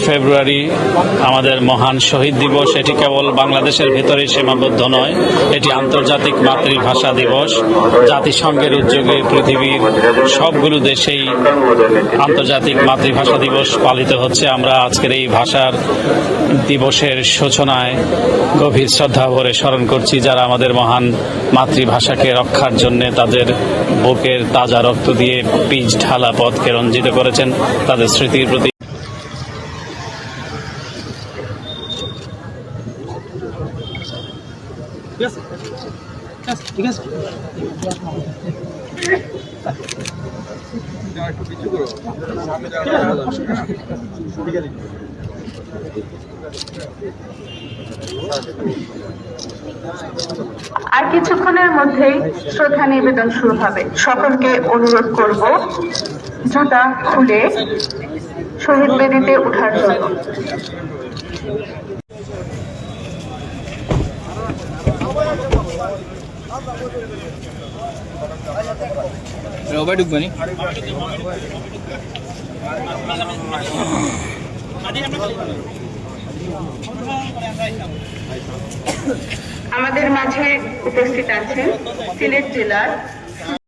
ফেব্রুয়ারি আমাদের মহান শহীদ দিবস। এটি কেবল বাংলাদেশের ভেতরে সীমাবদ্ধ নয়, এটি আন্তর্জাতিক মাতৃভাষা দিবস। জাতিসংঘের উদ্যোগে পৃথিবীর সবগুলো দেশেই আন্তর্জাতিক মাতৃভাষা দিবস পালিত হচ্ছে। আমরা আজকের এই ভাষার দিবসের সূচনায় গভীর শ্রদ্ধা ভরে স্মরণ করছি যারা আমাদের মহান মাতৃভাষাকে রক্ষার জন্য তাদের বুকের তাজা রক্ত দিয়ে পিচ ঢালা পথকে রঞ্জিত করেছেন। তাদের স্মৃতির প্রতি আর কিছুক্ষণের মধ্যেই শ্রদ্ধা নিবেদন শুরু হবে। সকলকে অনুরোধ করব জুতা খুলে শহীদ বেদিতে ওঠার জন্য। আমাদের মাঝে উপস্থিত আছেন সিলেট জেলার